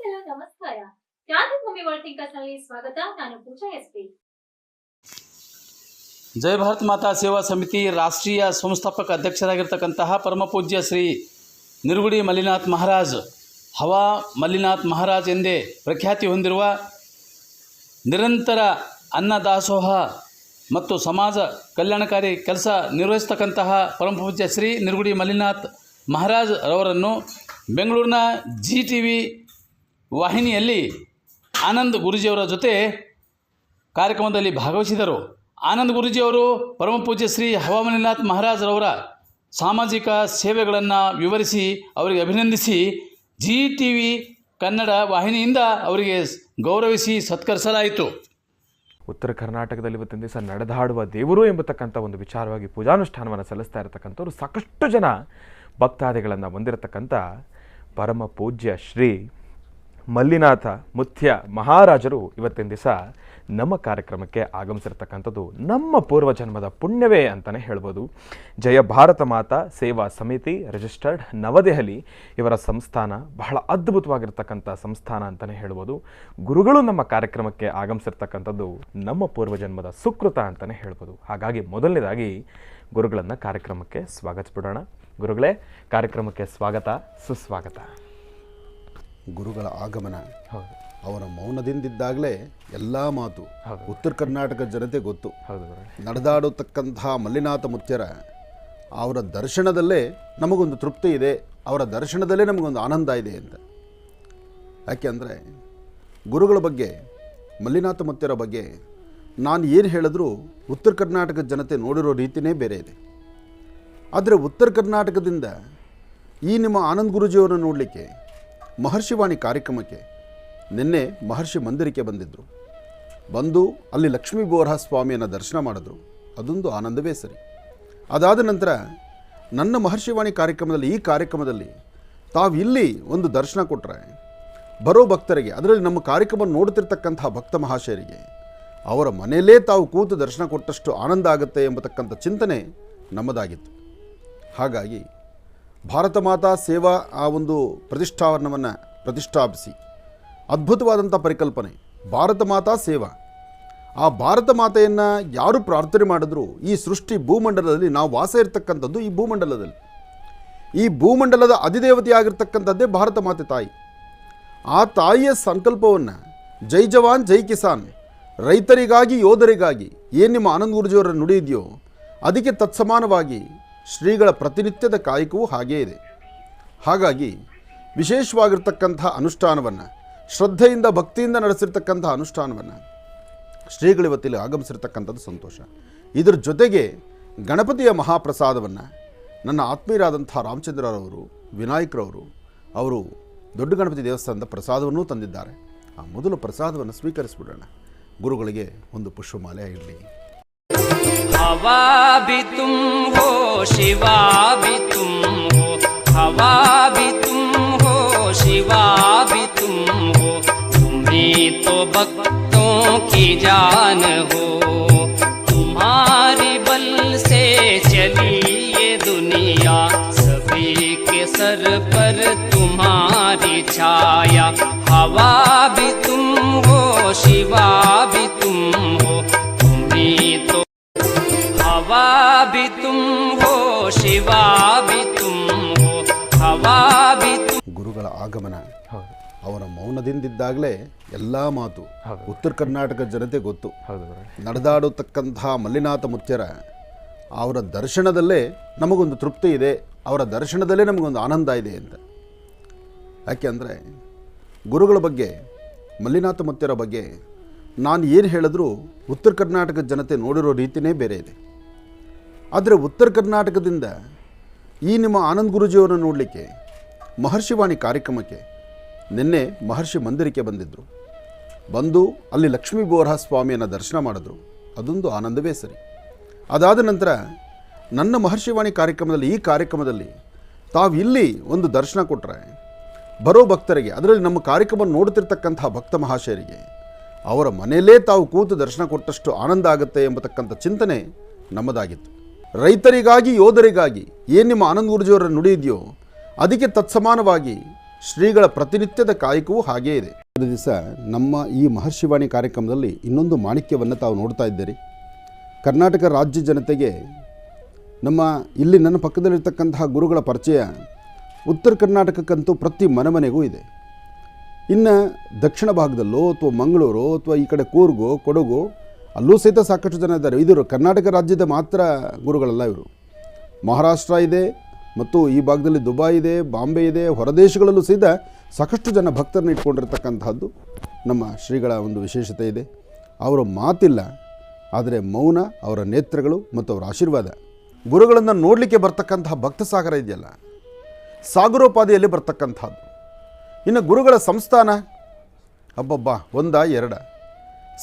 Hello ನಮಸ್ಕಾರ. ಕ್ರಾಂತಿಭೂಮಿ world ಥಿಂಕರ್ಸ್ನಲ್ಲಿ ಸ್ವಾಗತ. ನಾನು ಪೂಜಾ ಎಸ್ಪಿ. ಜಯ ಭಾರತ್ ಮಾತಾ ಸೇವಾ ಸಮಿತಿ ರಾಷ್ಟ್ರೀಯ ಸಂಸ್ಥಾಪಕ ಅಧ್ಯಕ್ಷರಾಗಿರ್ತಕ್ಕಂತಹ ಪರಮಪೂಜ್ಯ ಶ್ರೀ ನಿರುಗುಡಿ ಮಲ್ಲಿನಾಥ್ ಮಹಾರಾಜ್ ಹವಾ ಮಲ್ಲಿನಾಥ್ ಮಹಾರಾಜ್ ಎಂದೇ ಪ್ರಖ್ಯಾತಿ ಹೊಂದಿರುವ ನಿರಂತರ ಅನ್ನದಾಸೋಹ ಮತ್ತು ಸಮಾಜ ಕಲ್ಯಾಣಕಾರಿ ಕೆಲಸ ನಿರ್ವಹಿಸ್ತಕ್ಕಂತಹ ಪರಮಪೂಜ್ಯ ಶ್ರೀ ನಿರುಗುಡಿ ಮಲ್ಲಿನಾಥ್ ಮಹಾರಾಜ್ ರವರನ್ನು ಬೆಂಗಳೂರಿನ GTV ವಾಹಿನಿಯಲ್ಲಿ ಆನಂದ್ ಗುರೂಜಿಯವರ ಜೊತೆ ಕಾರ್ಯಕ್ರಮದಲ್ಲಿ ಭಾಗವಹಿಸಿದರು. ಆನಂದ್ ಗುರೂಜಿಯವರು ಪರಮಪೂಜ್ಯ ಶ್ರೀ ಹವಾ ಮಲ್ಲಿನಾಥ್ ಮಹಾರಾಜ್ ರವರ ಸಾಮಾಜಿಕ ಸೇವೆಗಳನ್ನು ವಿವರಿಸಿ ಅವರಿಗೆ ಅಭಿನಂದಿಸಿ GTV ಕನ್ನಡ ವಾಹಿನಿಯಿಂದ ಅವರಿಗೆ ಗೌರವಿಸಿ ಸತ್ಕರಿಸಲಾಯಿತು. ಉತ್ತರ ಕರ್ನಾಟಕದಲ್ಲಿ ಇವತ್ತಿನ ದಿವಸ ನಡೆದಾಡುವ ದೇವರು ಎಂಬತಕ್ಕಂಥ ಒಂದು ವಿಚಾರವಾಗಿ ಪೂಜಾನುಷ್ಠಾನವನ್ನು ಸಲ್ಲಿಸ್ತಾ ಇರತಕ್ಕಂಥವ್ರು ಸಾಕಷ್ಟು ಜನ ಭಕ್ತಾದಿಗಳನ್ನು ಹೊಂದಿರತಕ್ಕಂಥ ಪರಮ ಪೂಜ್ಯ ಶ್ರೀ ಮಲ್ಲಿನಾಥ ಮುತ್ಯ ಮಹಾರಾಜರು ಇವತ್ತಿನ ದಿವಸ ನಮ್ಮ ಕಾರ್ಯಕ್ರಮಕ್ಕೆ ಆಗಮಿಸಿರ್ತಕ್ಕಂಥದ್ದು ನಮ್ಮ ಪೂರ್ವಜನ್ಮದ ಪುಣ್ಯವೇ ಅಂತಲೇ ಹೇಳ್ಬೋದು. ಜಯ ಭಾರತ ಮಾತಾ ಸೇವಾ ಸಮಿತಿ ರಿಜಿಸ್ಟರ್ಡ್ ನವದೆಹಲಿ ಇವರ ಸಂಸ್ಥಾನ ಬಹಳ ಅದ್ಭುತವಾಗಿರ್ತಕ್ಕಂಥ ಸಂಸ್ಥಾನ ಅಂತಲೇ ಹೇಳ್ಬೋದು. ಗುರುಗಳು ನಮ್ಮ ಕಾರ್ಯಕ್ರಮಕ್ಕೆ ಆಗಮಿಸಿರ್ತಕ್ಕಂಥದ್ದು ನಮ್ಮ ಪೂರ್ವಜನ್ಮದ ಸುಕೃತ ಅಂತಲೇ ಹೇಳ್ಬೋದು. ಹಾಗಾಗಿ ಮೊದಲನೇದಾಗಿ ಗುರುಗಳನ್ನು ಕಾರ್ಯಕ್ರಮಕ್ಕೆ ಸ್ವಾಗತಿಸ್ಬಿಡೋಣ. ಗುರುಗಳೇ, ಕಾರ್ಯಕ್ರಮಕ್ಕೆ ಸ್ವಾಗತ, ಸುಸ್ವಾಗತ. ಗುರುಗಳ ಆಗಮನ, ಅವರ ಮೌನದಿಂದಿದ್ದಾಗಲೇ ಎಲ್ಲ ಮಾತು ಉತ್ತರ ಕರ್ನಾಟಕ ಜನತೆ ಗೊತ್ತು. ನಡೆದಾಡತಕ್ಕಂತಹ ಮಲ್ಲಿನಾಥ ಮುತ್ಯರ ಅವರ ದರ್ಶನದಲ್ಲೇ ನಮಗೊಂದು ತೃಪ್ತಿ ಇದೆ, ಅವರ ದರ್ಶನದಲ್ಲೇ ನಮಗೊಂದು ಆನಂದ ಇದೆ ಅಂತ. ಯಾಕೆಂದರೆ ಗುರುಗಳ ಬಗ್ಗೆ, ಮಲ್ಲಿನಾಥ ಮುತ್ಯರ ಬಗ್ಗೆ ನಾನು ಏನು ಹೇಳಿದ್ರೂ ಉತ್ತರ ಕರ್ನಾಟಕ ಜನತೆ ನೋಡಿರೋ ರೀತಿಯೇ ಬೇರೆ ಇದೆ. ಆದರೆ ಉತ್ತರ ಕರ್ನಾಟಕದಿಂದ ಈ ನಿಮ್ಮ ಆನಂದ್ ಗುರೂಜಿಯವರನ್ನು ನೋಡಲಿಕ್ಕೆ ಮಹರ್ಷಿವಾಣಿ ಕಾರ್ಯಕ್ರಮಕ್ಕೆ ನಿನ್ನೆ ಮಹರ್ಷಿ ಮಂದಿರಕ್ಕೆ ಬಂದಿದ್ದರು. ಬಂದು ಅಲ್ಲಿ ಲಕ್ಷ್ಮೀ ಬೋರಹ ಸ್ವಾಮಿಯನ್ನು ದರ್ಶನ ಮಾಡಿದ್ರು. ಅದೊಂದು ಆನಂದವೇ ಸರಿ. ಅದಾದ ನಂತರ ನನ್ನ ಮಹರ್ಷಿವಾಣಿ ಕಾರ್ಯಕ್ರಮದಲ್ಲಿ, ಈ ಕಾರ್ಯಕ್ರಮದಲ್ಲಿ ತಾವು ಇಲ್ಲಿ ಒಂದು ದರ್ಶನ ಕೊಟ್ಟರೆ ಬರೋ ಭಕ್ತರಿಗೆ, ಅದರಲ್ಲಿ ನಮ್ಮ ಕಾರ್ಯಕ್ರಮ ನೋಡ್ತಿರ್ತಕ್ಕಂಥ ಭಕ್ತ ಮಹಾಶಯರಿಗೆ ಅವರ ಮನೆಯಲ್ಲೇ ತಾವು ಕೂತು ದರ್ಶನ ಕೊಟ್ಟಷ್ಟು ಆನಂದ ಆಗುತ್ತೆ ಎಂಬತಕ್ಕಂಥ ಚಿಂತನೆ ನಮ್ಮದಾಗಿತ್ತು. ಹಾಗಾಗಿ ಭಾರತ ಮಾತಾ ಸೇವಾ ಆ ಒಂದು ಪ್ರತಿಷ್ಠಾನವನ್ನು ಪ್ರತಿಷ್ಠಾಪಿಸಿ ಅದ್ಭುತವಾದಂಥ ಪರಿಕಲ್ಪನೆ ಭಾರತ ಮಾತಾ ಸೇವಾ. ಆ ಭಾರತ ಮಾತೆಯನ್ನು ಯಾರು ಪ್ರಾರ್ಥನೆ ಮಾಡಿದ್ರು ಈ ಸೃಷ್ಟಿ ಭೂಮಂಡಲದಲ್ಲಿ ನಾವು ವಾಸ ಇರತಕ್ಕಂಥದ್ದು ಈ ಭೂಮಂಡಲದಲ್ಲಿ. ಈ ಭೂಮಂಡಲದ ಅಧಿದೇವತೆಯಾಗಿರ್ತಕ್ಕಂಥದ್ದೇ ಭಾರತ ಮಾತೆ ತಾಯಿ. ಆ ತಾಯಿಯ ಸಂಕಲ್ಪವನ್ನು ಜೈ ಜವಾನ್ ಜೈ ಕಿಸಾನ್, ರೈತರಿಗಾಗಿ ಯೋಧರಿಗಾಗಿ ಏನು ನಿಮ್ಮ ಆನಂದ್ ಗುರೂಜಿಯವರ ನುಡಿ ಇದೆಯೋ ಅದಕ್ಕೆ ತತ್ಸಮಾನವಾಗಿ ಶ್ರೀಗಳ ಪ್ರತಿನಿತ್ಯದ ಕಾಯಕವೂ ಹಾಗೇ ಇದೆ. ಹಾಗಾಗಿ ವಿಶೇಷವಾಗಿರ್ತಕ್ಕಂಥ ಅನುಷ್ಠಾನವನ್ನು, ಶ್ರದ್ಧೆಯಿಂದ ಭಕ್ತಿಯಿಂದ ನಡೆಸಿರ್ತಕ್ಕಂಥ ಅನುಷ್ಠಾನವನ್ನು ಶ್ರೀಗಳಿವತ್ತಿಲ್ಲಿ ಆಗಮಿಸಿರ್ತಕ್ಕಂಥದ್ದು ಸಂತೋಷ. ಇದರ ಜೊತೆಗೆ ಗಣಪತಿಯ ಮಹಾಪ್ರಸಾದವನ್ನು ನನ್ನ ಆತ್ಮೀಯರಾದಂಥ ರಾಮಚಂದ್ರರವರು, ವಿನಾಯಕರವರು ಅವರು ದೊಡ್ಡ ಗಣಪತಿ ದೇವಸ್ಥಾನದ ಪ್ರಸಾದವನ್ನೂ ತಂದಿದ್ದಾರೆ. ಆ ಮೊದಲು ಪ್ರಸಾದವನ್ನು ಸ್ವೀಕರಿಸಿಬಿಡೋಣ. ಗುರುಗಳಿಗೆ ಒಂದು ಪುಷ್ಪಮಾಲೆ ಇರಲಿ. हवा भी तुम हो, शिवा भी तुम हो, हवा भी तुम हो, शिवा भी तुम हो, तुम्ही तो भक्तों की जान हो, तुम्हारी बल से चली ये दुनिया, सभी के सर पर तुम्हारी छाया, हवा भी तुम हो, शिवा भी तुम हो, तुम्ही तो हवा भी तुम हो, शिवा भी तुम हो, हवा भी तुम. ಗುರುಗಳ ಆಗಮನ, ಅವರ ಮೌನದಿಂದಿದ್ದಾಗಲೇ ಎಲ್ಲ ಮಾತು ಉತ್ತರ ಕರ್ನಾಟಕ ಜನತೆ ಗೊತ್ತು. ನಡೆದಾಡತಕ್ಕಂತಹ ಮಲ್ಲಿನಾಥ ಮುತ್ಯರ ಅವರ ದರ್ಶನದಲ್ಲೇ ನಮಗೊಂದು ತೃಪ್ತಿ ಇದೆ, ಅವರ ದರ್ಶನದಲ್ಲೇ ನಮಗೊಂದು ಆನಂದ ಇದೆ ಅಂತ. ಯಾಕೆಂದರೆ ಗುರುಗಳ ಬಗ್ಗೆ, ಮಲ್ಲಿನಾಥ ಮುತ್ಯರ ಬಗ್ಗೆ ನಾನು ಏನು ಹೇಳಿದ್ರೂ ಉತ್ತರ ಕರ್ನಾಟಕ ಜನತೆ ನೋಡಿರೋ ರೀತಿಯೇ ಬೇರೆ ಇದೆ. ಆದರೆ ಉತ್ತರ ಕರ್ನಾಟಕದಿಂದ ಈ ನಿಮ್ಮ ಆನಂದ್ ಗುರೂಜಿಯವರನ್ನು ನೋಡಲಿಕ್ಕೆ ಮಹರ್ಷಿವಾಣಿ ಕಾರ್ಯಕ್ರಮಕ್ಕೆ ನಿನ್ನೆ ಮಹರ್ಷಿ ಮಂದಿರಕ್ಕೆ ಬಂದಿದ್ದರು. ಬಂದು ಅಲ್ಲಿ ಲಕ್ಷ್ಮೀ ಬೋರಹ ಸ್ವಾಮಿಯನ್ನು ದರ್ಶನ ಮಾಡಿದ್ರು. ಅದೊಂದು ಆನಂದವೇ ಸರಿ. ಅದಾದ ನಂತರ ನನ್ನ ಮಹರ್ಷಿವಾಣಿ ಕಾರ್ಯಕ್ರಮದಲ್ಲಿ, ಈ ಕಾರ್ಯಕ್ರಮದಲ್ಲಿ ತಾವು ಇಲ್ಲಿ ಒಂದು ದರ್ಶನ ಕೊಟ್ಟರೆ ಬರೋ ಭಕ್ತರಿಗೆ, ಅದರಲ್ಲಿ ನಮ್ಮ ಕಾರ್ಯಕ್ರಮ ನೋಡ್ತಿರ್ತಕ್ಕಂಥ ಭಕ್ತ ಮಹಾಶಯರಿಗೆ ಅವರ ಮನೆಯಲ್ಲೇ ತಾವು ಕೂತು ದರ್ಶನ ಕೊಟ್ಟಷ್ಟು ಆನಂದ ಆಗುತ್ತೆ ಎಂಬತಕ್ಕಂಥ ಚಿಂತನೆ ನಮ್ಮದಾಗಿತ್ತು. ರೈತರಿಗಾಗಿ ಯೋಧರಿಗಾಗಿ ಏನು ನಿಮ್ಮ ಆನಂದ್ ಗುರೂಜಿಯವರ ನುಡಿ ಇದೆಯೋ ಅದಕ್ಕೆ ತತ್ಸಮಾನವಾಗಿ ಶ್ರೀಗಳ ಪ್ರತಿನಿತ್ಯದ ಕಾಯಕವೂ ಹಾಗೇ ಇದೆ. ಒಂದು ದಿವಸ ನಮ್ಮ ಈ ಮಹರ್ಷಿವಾಣಿ ಕಾರ್ಯಕ್ರಮದಲ್ಲಿ ಇನ್ನೊಂದು ಮಾಣಿಕ್ಯವನ್ನು ತಾವು ನೋಡ್ತಾ ಇದ್ದೀರಿ. ಕರ್ನಾಟಕ ರಾಜ್ಯ ಜನತೆಗೆ ನಮ್ಮ ಇಲ್ಲಿ ನನ್ನ ಪಕ್ಕದಲ್ಲಿರ್ತಕ್ಕಂತಹ ಗುರುಗಳ ಪರಿಚಯ ಉತ್ತರ ಕರ್ನಾಟಕಕ್ಕಂತೂ ಪ್ರತಿ ಮನೆಮನೆಗೂ ಇದೆ. ಇನ್ನು ದಕ್ಷಿಣ ಭಾಗದಲ್ಲೋ ಅಥವಾ ಮಂಗಳೂರು ಅಥವಾ ಈ ಕಡೆ ಕೂರ್ಗು ಕೊಡಗು ಅಲ್ಲೂ ಸಹಿತ ಸಾಕಷ್ಟು ಜನ ಇದ್ದಾರೆ. ಇದು ಕರ್ನಾಟಕ ರಾಜ್ಯದ ಮಾತ್ರ ಗುರುಗಳಲ್ಲ ಇವರು. ಮಹಾರಾಷ್ಟ್ರ ಇದೆ ಮತ್ತು ಈ ಭಾಗದಲ್ಲಿ ದುಬೈ ಇದೆ, ಬಾಂಬೆ ಇದೆ, ಹೊರದೇಶಗಳಲ್ಲೂ ಸಹಿತ ಸಾಕಷ್ಟು ಜನ ಭಕ್ತರನ್ನ ಇಟ್ಕೊಂಡಿರ್ತಕ್ಕಂಥದ್ದು ನಮ್ಮ ಶ್ರೀಗಳ ಒಂದು ವಿಶೇಷತೆ ಇದೆ. ಅವರ ಮಾತಿಲ್ಲ, ಆದರೆ ಮೌನ, ಅವರ ನೇತ್ರಗಳು ಮತ್ತು ಅವರ ಆಶೀರ್ವಾದ. ಗುರುಗಳನ್ನು ನೋಡಲಿಕ್ಕೆ ಬರ್ತಕ್ಕಂತಹ ಭಕ್ತ ಸಾಗರ ಇದೆಯಲ್ಲ, ಸಾಗರೋಪಾದಿಯಲ್ಲಿ ಬರ್ತಕ್ಕಂಥದ್ದು. ಇನ್ನು ಗುರುಗಳ ಸಂಸ್ಥಾನ ಹಬ್ಬಬ್ಬ ಒಂದ ಎರಡ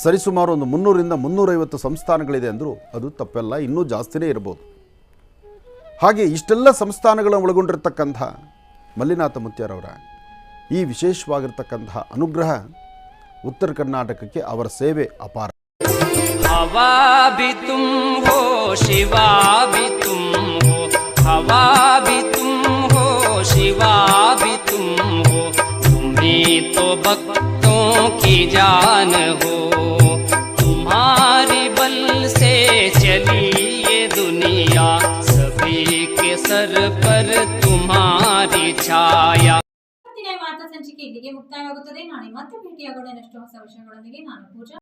ಸರಿಸುಮಾರು ಒಂದು 300ರಿಂದ 350 ಸಂಸ್ಥಾನಗಳಿದೆ ಅಂದರೂ ಅದು ತಪ್ಪೆಲ್ಲ, ಇನ್ನೂ ಜಾಸ್ತಿನೇ ಇರ್ಬೋದು. ಹಾಗೆ ಇಷ್ಟೆಲ್ಲ ಸಂಸ್ಥಾನಗಳನ್ನು ಒಳಗೊಂಡಿರ್ತಕ್ಕಂಥ ಮಲ್ಲಿನಾಥ ಮುತ್ಯಾರವರ ಈ ವಿಶೇಷವಾಗಿರ್ತಕ್ಕಂತಹ ಅನುಗ್ರಹ ಉತ್ತರ ಕರ್ನಾಟಕಕ್ಕೆ ಅವರ ಸೇವೆ ಅಪಾರ. हवा भी तुम हो, शिवा भी तुम हो, हवा भी तुम हो, शिवा भी तुम हो, तुम्ही तो भक्तों की जान हो, तुम्हारी बल से चली ये दुनिया, सभी के सर पर तुम्हारी छाया. ಇವತ್ತಿನ ವಾರ್ತಾ ಸಂಚಿಕೆ ಇಲ್ಲಿಗೆ ಮುಕ್ತಾಯವಾಗುತ್ತದೆ. ನಾಳೆ ಮತ್ತೆ ಭೇಟಿಯಾಗೋಣ ಇನ್ನಷ್ಟು ಹೊಸ ವಿಷಯಗಳೊಂದಿಗೆ. ನಾನು ಪೂಜಾ.